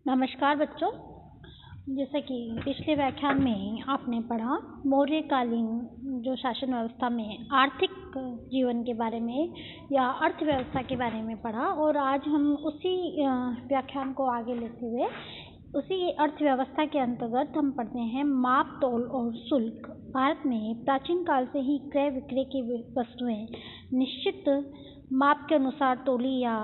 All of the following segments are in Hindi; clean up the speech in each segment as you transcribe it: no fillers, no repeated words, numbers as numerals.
नमस्कार बच्चों। जैसे कि पिछले व्याख्यान में आपने पढ़ा मौर्यकालीन जो शासन व्यवस्था में आर्थिक जीवन के बारे में या अर्थव्यवस्था के बारे में पढ़ा, और आज हम उसी व्याख्यान को आगे लेते हुए उसी अर्थव्यवस्था के अंतर्गत हम पढ़ते हैं माप तोल और शुल्क। भारत में प्राचीन काल से ही क्रय विक्रय की वस्तुएं निश्चित माप के अनुसार तोली या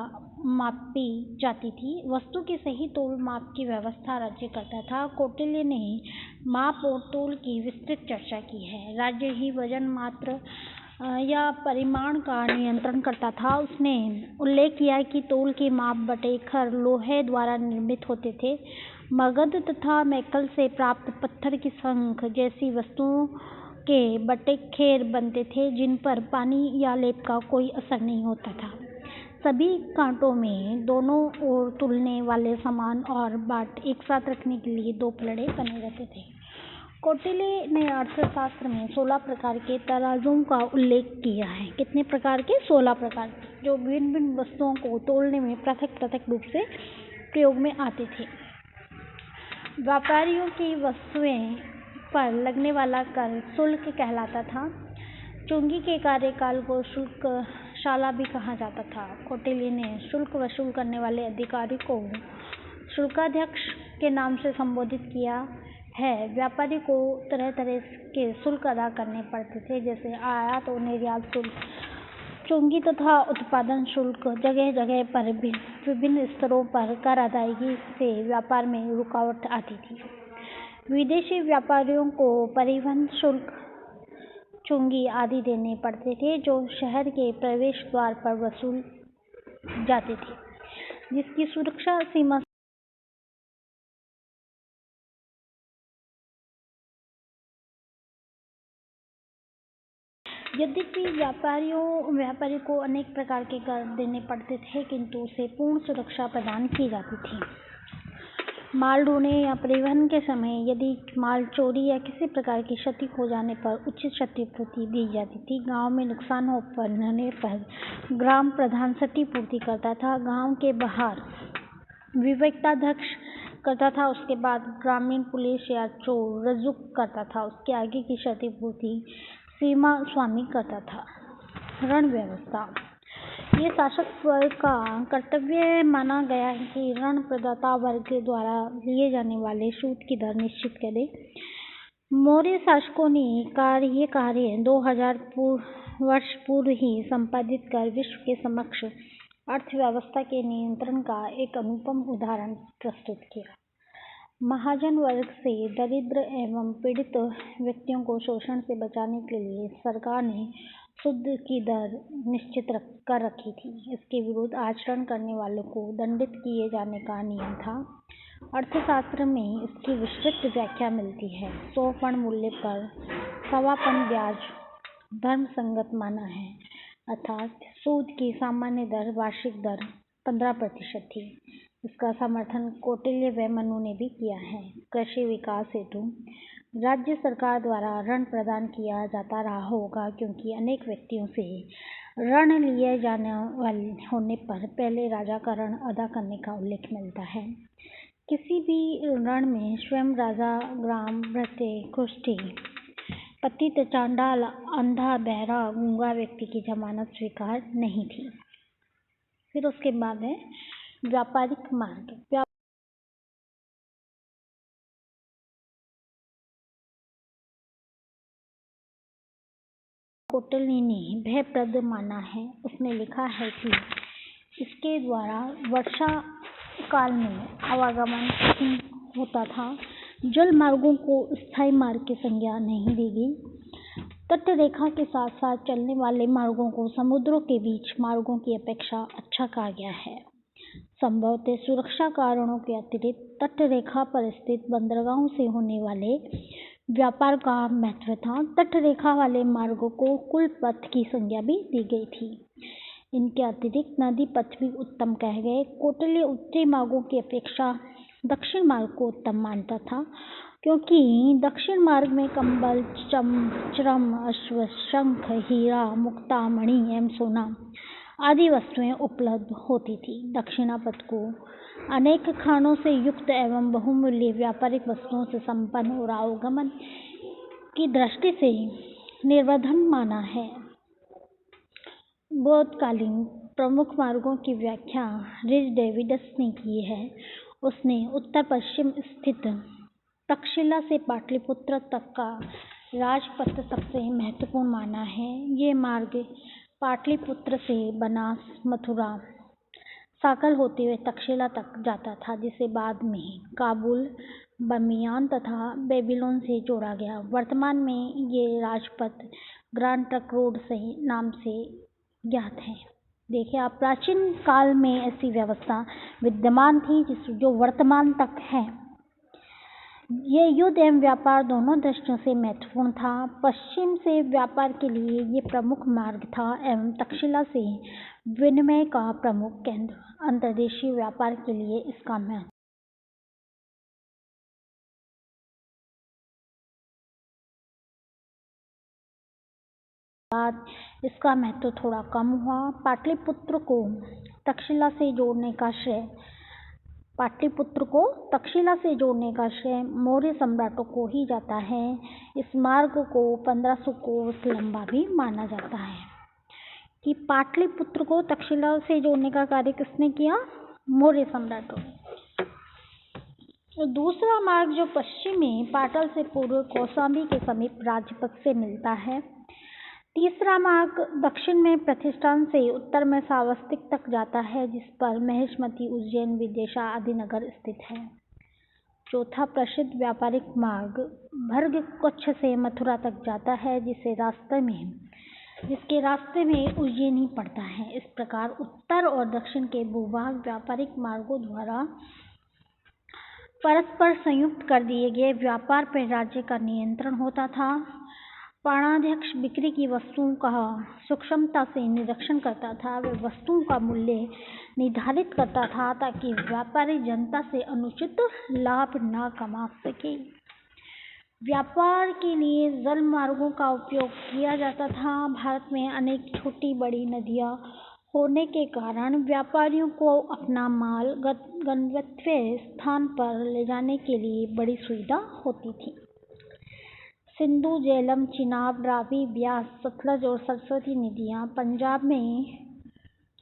मापी जाती थी। वस्तु के सही तोल माप की व्यवस्था राज्य करता था। कौटिल्य ने माप और तोल की विस्तृत चर्चा की है। राज्य ही वजन मात्र या परिमाण का नियंत्रण करता था। उसने उल्लेख किया कि तोल के माप बटे खर लोहे द्वारा निर्मित होते थे। मगध तथा मैकल से प्राप्त पत्थर की शंख जैसी वस्तुओं के बटे खेर बनते थे, जिन पर पानी या लेप का कोई असर नहीं होता था। सभी कांटों में दोनों ओर तुलने वाले सामान और बाट एक साथ रखने के लिए दो पलड़े बने रहते थे। कौटिल्य ने अर्थशास्त्र में 16 प्रकार के तराजों का उल्लेख किया है। कितने प्रकार के? 16 प्रकार, जो भिन्न भिन्न वस्तुओं को तोलने में पृथक पृथक रूप से प्रयोग में आते थे। व्यापारियों की वस्तुएं पर लगने वाला कर शुल्क कहलाता था। चुंगी के कार्यकाल को शुल्कशाला भी कहा जाता था। कौटिल्य ने शुल्क वसूल करने वाले अधिकारी को शुल्काध्यक्ष के नाम से संबोधित किया है। व्यापारी को तरह तरह के शुल्क अदा करने पड़ते थे, जैसे आयात और निर्यात शुल्क, चुंगी तथा उत्पादन शुल्क। जगह जगह पर विभिन्न स्तरों पर कर अदायगी से व्यापार में रुकावट आती थी। विदेशी व्यापारियों को परिवहन शुल्क, चुंगी आदि देने पड़ते थे, जो शहर के प्रवेश द्वार पर वसूल जाते थे, जिसकी सुरक्षा सीमा यद्यपि व्यापारी को अनेक प्रकार के कर देने पड़ते थे, किंतु उसे पूर्ण सुरक्षा प्रदान की जाती थी। माल ढोने या परिवहन के समय यदि माल चोरी या किसी प्रकार की क्षति हो जाने पर उचित क्षतिपूर्ति दी जाती थी। गांव में नुकसान होने पर ग्राम प्रधान क्षतिपूर्ति करता था। गांव के बाहर विवेकाध्यक्ष करता था। उसके बाद ग्रामीण पुलिस या चोर रज्जुक करता था। उसके आगे की क्षतिपूर्ति सीमा स्वामी करता था। ऋण व्यवस्था, ये शासक वर्ग का कर्तव्य माना गया है कि ऋण प्रदाता वर्ग द्वारा लिए जाने वाले सूद की दर निश्चित करे। मौर्य शासकों ने ये कार्य 2000 वर्ष पूर्व ही संपादित कर विश्व के समक्ष अर्थव्यवस्था के नियंत्रण का एक अनुपम उदाहरण प्रस्तुत किया। महाजन वर्ग से दरिद्र एवं पीड़ित व्यक्तियों को शोषण से बचाने के लिए सरकार ने सूद की दर निश्चित कर रखी थी। इसके विरुद्ध आचरण करने वालों को दंडित किए जाने का नियम था। अर्थशास्त्र में इसकी विस्तृत व्याख्या मिलती है। 100 पण मूल्य पर 1.25 पण ब्याज धर्म संगत माना है, अर्थात सूद की सामान्य दर वार्षिक दर 15% थी। इसका समर्थन कौटिल्य व मनु ने भी किया है। कृषि विकास हेतु राज्य सरकार द्वारा ऋण प्रदान किया जाता रहा होगा, क्योंकि अनेक व्यक्तियों से ऋण लिए जाने वाले होने पर पहले राजा का ऋण अदा करने का उल्लेख मिलता है। किसी भी ऋण में स्वयं राजा, ग्राम, भृत्य, कुष्ठी, पतित, चांडाल, अंधा, बहरा, गूंगा व्यक्ति की जमानत स्वीकार नहीं थी। फिर उसके बाद है व्यापारिक मार्ग। कौटिल्य ने भयप्रद माना है। उसने लिखा है कि इसके द्वारा वर्षा काल में आवागमन होता था। जल मार्गों को स्थायी मार्ग की संज्ञा नहीं दी गई। तट रेखा के साथ साथ चलने वाले मार्गों को समुद्रों के बीच मार्गों की अपेक्षा अच्छा कहा गया है। संभवतः सुरक्षा कारणों के अतिरिक्त तट रेखा पर स्थित बंदरगाहों से होने वाले व्यापार का महत्व था। तट रेखा वाले मार्गों को कुल पथ की संज्ञा भी दी गई थी। इनके अतिरिक्त नदी पथ भी उत्तम कहे गए। कौटिल्य उत्तरी मार्गों की अपेक्षा दक्षिण मार्ग को उत्तम मानता था, क्योंकि दक्षिण मार्ग में कंबल, चर्म, अश्व, शंख, हीरा, मुक्ता, मणि एवं सोना आदि वस्तुएं उपलब्ध होती थी। दक्षिणा पथ को अनेक खानों से युक्त एवं बहुमूल्य व्यापारिक वस्तुओं से संपन्न और आवागमन की दृष्टि से निर्विघ्न माना है। बोधकालीन प्रमुख मार्गों की व्याख्या रिच डेविडस ने की है। उसने उत्तर पश्चिम स्थित तक्षशिला से पाटलिपुत्र तक का राजपथ सबसे महत्वपूर्ण माना है। ये मार्ग पाटलिपुत्र से बनास, मथुरा, साकल होते हुए तक्षशिला तक जाता था, जिसे बाद में काबुल, बमियान तथा बेबीलोन से जोड़ा गया। वर्तमान में ये राजपथ ग्रांड ट्रंक रोड से नाम से ज्ञात है। देखिए आप, प्राचीन काल में ऐसी व्यवस्था विद्यमान थी जो वर्तमान तक है। ये युद्ध एवं व्यापार दोनों दृष्टियों से महत्वपूर्ण था। पश्चिम से व्यापार के लिए ये प्रमुख मार्ग था एवं तक्षशिला से विनिमय का प्रमुख केंद्र। अंतर्देशीय व्यापार के लिए इसका महत्व इसका महत्व थोड़ा कम हुआ। पाटलिपुत्र को तक्षशिला से जोड़ने का श्रेय मौर्य सम्राटों को ही जाता है। इस मार्ग को 1500 कोस लंबा भी माना जाता है। कि पाटलिपुत्र को तक्षशिला से जोड़ने का कार्य किसने किया? मौर्य सम्राटों ने। तो दूसरा मार्ग जो पश्चिम में पाटल से पूर्व कौशाम्बी के समीप राजपथ से मिलता है। तीसरा मार्ग दक्षिण में प्रतिष्ठान से उत्तर में श्रावस्ती तक जाता है, जिस पर महेशमती, उज्जैन, विदिशा आदि नगर स्थित हैं। चौथा प्रसिद्ध व्यापारिक मार्ग भर्गकुक्ष से मथुरा तक जाता है, जिसके रास्ते में उज्जैन ही पड़ता है। इस प्रकार उत्तर और दक्षिण के भूभाग व्यापारिक मार्गों द्वारा परस्पर संयुक्त कर दिए गए। व्यापार पर राज्य का नियंत्रण होता था। पणाध्यक्ष बिक्री की वस्तुओं का सूक्ष्मता से निरीक्षण करता था। वह वस्तुओं का मूल्य निर्धारित करता था ताकि व्यापारी जनता से अनुचित लाभ न कमा सके। व्यापार के लिए जल मार्गों का उपयोग किया जाता था। भारत में अनेक छोटी बड़ी नदियां होने के कारण व्यापारियों को अपना माल गंतव्य स्थान पर ले जाने के लिए बड़ी सुविधा होती थी। सिंधु, झेलम, चिनाब, रावी, ब्यास, सतलज और सरस्वती नदियां पंजाब में,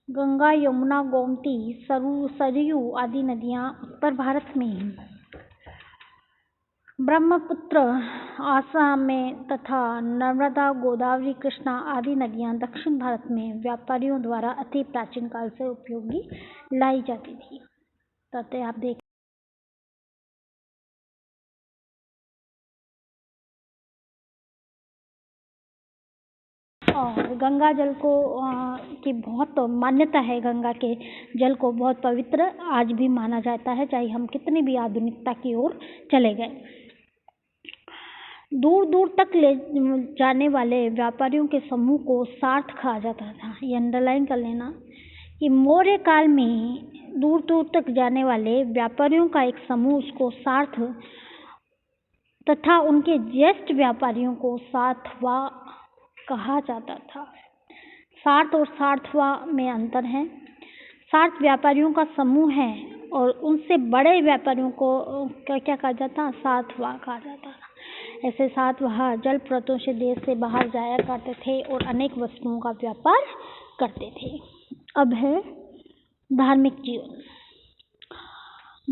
गंगा, यमुना, गोमती, सरयू आदि नदियां उत्तर भारत में, ब्रह्मपुत्र आसाम में तथा नर्मदा, गोदावरी, कृष्णा आदि नदियां दक्षिण भारत में व्यापारियों द्वारा अति प्राचीन काल से उपयोगी लाई जाती थी। तो आप देख और गंगा जल को की बहुत मान्यता है। गंगा के जल को बहुत पवित्र आज भी माना जाता है, चाहे हम कितनी भी आधुनिकता की ओर चले गए। दूर दूर तक ले जाने वाले व्यापारियों के समूह को सार्थ कहा जाता था। ये अंडरलाइन कर लेना कि मौर्य काल में दूर दूर तक जाने वाले व्यापारियों का एक समूह, उसको सार्थ, तथा उनके ज्येष्ठ व्यापारियों को सार्थवा कहा जाता था। सार्थ और सार्थवा में अंतर है। सार्थ व्यापारियों का समूह है और उनसे बड़े व्यापारियों को क्या कहा जाता? सार्थवा कहा जाता था। ऐसे सार्थवा जल प्रतों से देश से बाहर जाया करते थे और अनेक वस्तुओं का व्यापार करते थे। अब है धार्मिक जीवन।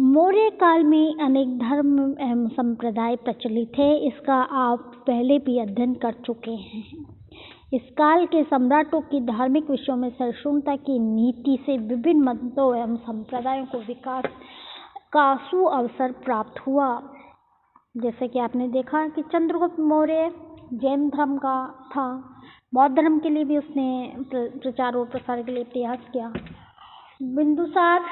मौर्य काल में अनेक धर्म एवं संप्रदाय प्रचलित थे। इसका आप पहले भी अध्ययन कर चुके हैं। इस काल के सम्राटों की धार्मिक विषयों में सहिष्णुता की नीति से विभिन्न मतों एवं संप्रदायों को विकास का सुअवसर प्राप्त हुआ। जैसे कि आपने देखा कि चंद्रगुप्त मौर्य जैन धर्म का था, बौद्ध धर्म के लिए भी उसने प्रचार और प्रसार के लिए प्रयास किया। बिंदुसार,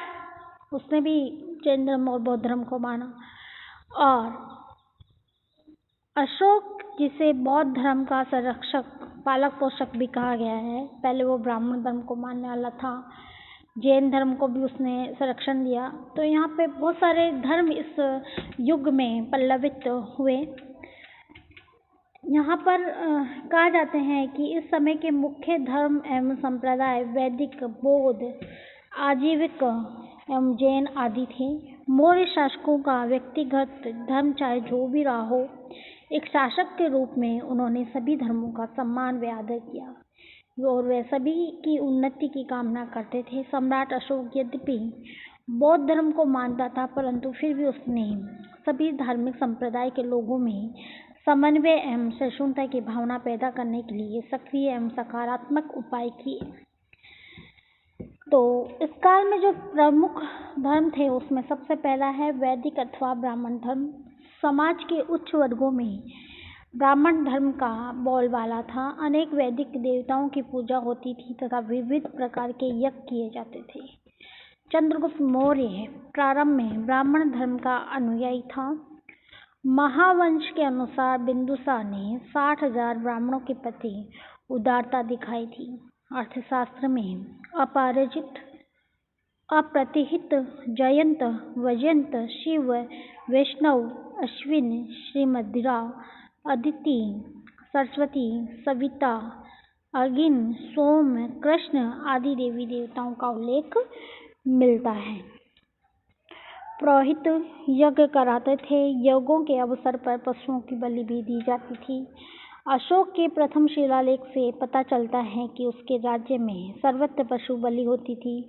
उसने भी जैन धर्म और बौद्ध धर्म को माना। और अशोक, जिसे बौद्ध धर्म का संरक्षक, पालक पोषक भी कहा गया है, पहले वो ब्राह्मण धर्म को मानने वाला था। जैन धर्म को भी उसने संरक्षण दिया। तो यहाँ पे बहुत सारे धर्म इस युग में पल्लवित हुए। यहाँ पर कहा जाते हैं कि इस समय के मुख्य धर्म एवं संप्रदाय वैदिक, बौद्ध, आजीविक एवं जैन आदि थे। मौर्य शासकों का व्यक्तिगत धर्म चाहे जो भी रहा हो, एक शासक के रूप में उन्होंने सभी धर्मों का सम्मान व आदर किया और वे सभी की उन्नति की कामना करते थे। सम्राट अशोक यद्यपि बौद्ध धर्म को मानता था, परंतु फिर भी उसने सभी धार्मिक संप्रदाय के लोगों में समन्वय एवं सहिष्णुता की भावना पैदा करने के लिए सक्रिय एवं सकारात्मक उपाय किए। तो इस काल में जो प्रमुख धर्म थे उसमें सबसे पहला है वैदिक अथवा ब्राह्मण धर्म। समाज के उच्च वर्गों में ब्राह्मण धर्म का बोलबाला था। अनेक वैदिक देवताओं की पूजा होती थी तथा विविध प्रकार के यज्ञ किए जाते थे। चंद्रगुप्त मौर्य प्रारंभ में ब्राह्मण धर्म का अनुयायी था। महावंश के अनुसार बिंदुसार ने 60,000 ब्राह्मणों के प्रति उदारता दिखाई थी। अर्थशास्त्र में अपराजित, अप्रतिहित, जयंत, वैजयंत, शिव, वैष्णव, अश्विन, श्रीमद्रा, अदिति, सरस्वती, सविता, अगिन, सोम, कृष्ण आदि देवी देवताओं का उल्लेख मिलता है। पुरोहित यज्ञ कराते थे। यज्ञों के अवसर पर पशुओं की बलि भी दी जाती थी। अशोक के प्रथम शिलालेख से पता चलता है कि उसके राज्य में सर्वत्र पशु बलि होती थी,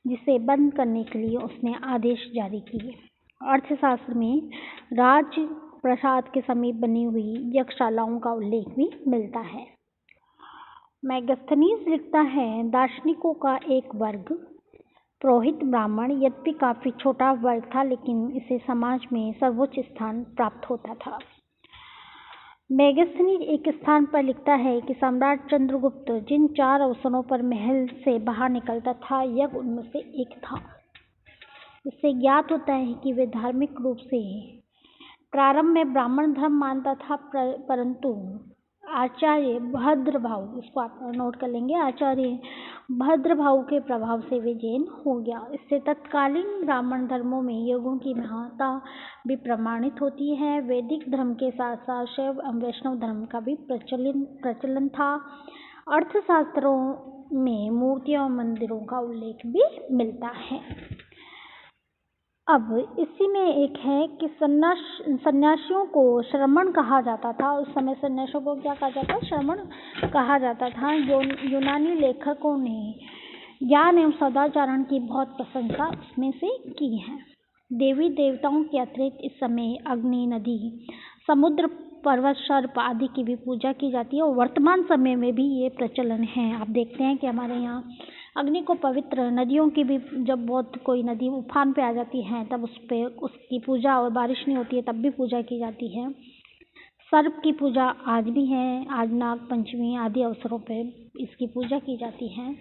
जिसे बंद करने के लिए उसने आदेश जारी किए। अर्थशास्त्र में राज प्रसाद के समीप बनी हुई यज्ञशालाओं का उल्लेख भी मिलता है। मेगास्थनीज लिखता है, दार्शनिकों का एक वर्ग पुरोहित ब्राह्मण यद्यपि काफी छोटा वर्ग था, लेकिन इसे समाज में सर्वोच्च स्थान प्राप्त होता था। मेगास्थनीज एक स्थान पर लिखता है कि सम्राट चंद्रगुप्त जिन 4 अवसरों पर महल से बाहर निकलता था, यज्ञ उनमें से एक था। इससे ज्ञात होता है कि वे धार्मिक रूप से प्रारंभ में ब्राह्मण धर्म मानता था, परंतु आचार्य भद्रभाव, इसको आप नोट कर लेंगे, आचार्य भद्रभाव के प्रभाव से वे जैन हो गया। इससे तत्कालीन ब्राह्मण धर्मों में यज्ञों की महानता भी प्रमाणित होती है। वैदिक धर्म के साथ साथ शैव एवं वैष्णव धर्म का भी प्रचलन था। अर्थशास्त्रों में मूर्तियों और मंदिरों का उल्लेख भी मिलता है। अब इसी में एक है कि सन्यासियों को श्रमण कहा जाता था। उस समय सन्यासियों को क्या कहा जाता? श्रमण कहा जाता था। यूनानी लेखकों ने ज्ञान एवं सदाचारण की बहुत प्रशंसा उसमें से की है। देवी देवताओं के अतिरिक्त इस समय अग्नि, नदी, समुद्र, पर्वत, सर्प आदि की भी पूजा की जाती है और वर्तमान समय में भी ये प्रचलन है। आप देखते हैं कि हमारे यहाँ अग्नि को पवित्र, नदियों की भी जब बहुत कोई नदी उफान पे आ जाती है तब उस पे उसकी पूजा, और बारिश नहीं होती है तब भी पूजा की जाती है। सर्प की पूजा आज भी है। आज नाग पंचमी आदि अवसरों पे इसकी पूजा की जाती है।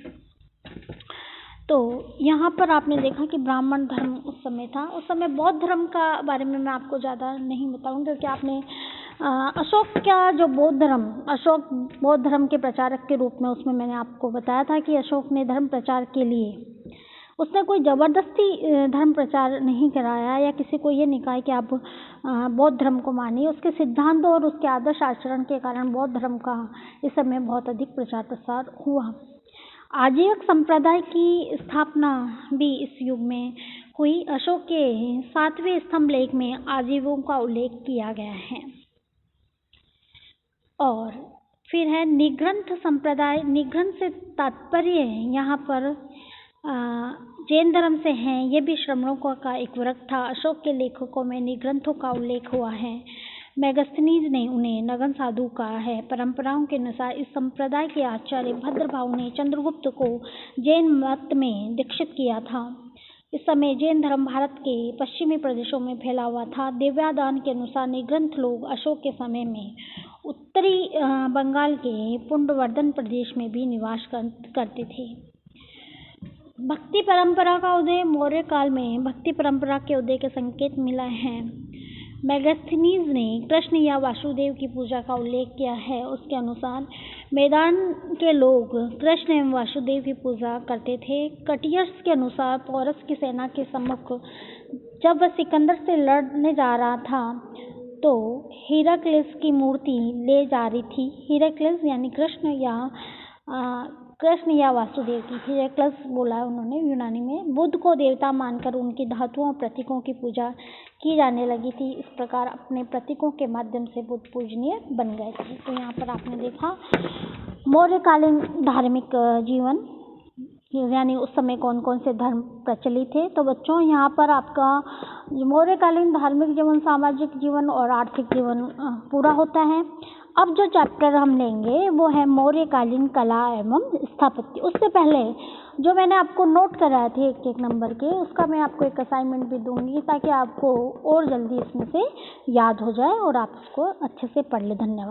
तो यहाँ पर आपने देखा कि ब्राह्मण धर्म उस समय था। उस समय बौद्ध धर्म का बारे में मैं आपको ज़्यादा नहीं बताऊँगी, क्योंकि आपने अशोक का जो अशोक बौद्ध धर्म के प्रचारक के रूप में, उसमें मैंने आपको बताया था कि अशोक ने धर्म प्रचार के लिए उसने कोई ज़बरदस्ती धर्म प्रचार नहीं कराया या किसी को ये नहीं कहा कि आप बौद्ध धर्म को मानिए। उसके सिद्धांतों और उसके आदर्श आचरण के कारण बौद्ध धर्म का इस समय बहुत अधिक प्रचार प्रसार हुआ। आजीवक संप्रदाय की स्थापना भी इस युग में हुई। अशोक के 7वें स्तंभ लेख में आजीवों का उल्लेख किया गया है। और फिर है निग्रंथ संप्रदाय। निग्रंथ से तात्पर्य यहाँ पर जैन धर्म से हैं। ये भी श्रमणों का एक वर्ग था। अशोक के लेखकों में निग्रंथों का उल्लेख हुआ है। मेगास्थनीज ने उन्हें नगन साधु कहा है। परंपराओं के अनुसार इस संप्रदाय के आचार्य भद्रभाव ने चंद्रगुप्त को जैन मत में दीक्षित किया था। इस समय जैन धर्म भारत के पश्चिमी प्रदेशों में फैला हुआ था। दिव्यादान के अनुसार निग्रंथ लोग अशोक के समय में उत्तरी बंगाल के पुंडवर्धन प्रदेश में भी निवास करते थे। भक्ति परंपरा का उदय। मौर्य काल में भक्ति परंपरा के उदय के संकेत मिला है। मेगास्थनीज ने कृष्ण या वासुदेव की पूजा का उल्लेख किया है। उसके अनुसार मैदान के लोग कृष्ण एवं वासुदेव की पूजा करते थे। कटियर्स के अनुसार पौरस की सेना के सम्मुख जब वह सिकंदर से लड़ने जा रहा था तो हिरक्लिस की मूर्ति ले जा रही थी। हिरक्लिस यानी कृष्ण या कृष्ण या वासुदेव की, हेराक्लस बोला है उन्होंने यूनानी में। बुद्ध को देवता मानकर उनकी धातुओं और प्रतीकों की पूजा की जाने लगी थी। इस प्रकार अपने प्रतीकों के माध्यम से बुद्ध पूजनीय बन गए थे। तो यहाँ पर आपने देखा मौर्यकालीन धार्मिक जीवन, यानी उस समय कौन कौन से धर्म प्रचलित थे। तो बच्चों यहाँ पर आपका मौर्यकालीन धार्मिक जीवन, सामाजिक जीवन और आर्थिक जीवन पूरा होता है। अब जो चैप्टर हम लेंगे वो है मौर्यकालीन कला एवं स्थापत्य। उससे पहले जो मैंने आपको नोट कराए थे एक एक नंबर के, उसका मैं आपको एक असाइनमेंट भी दूंगी ताकि आपको और जल्दी इसमें से याद हो जाए और आप इसको अच्छे से पढ़ लें। धन्यवाद।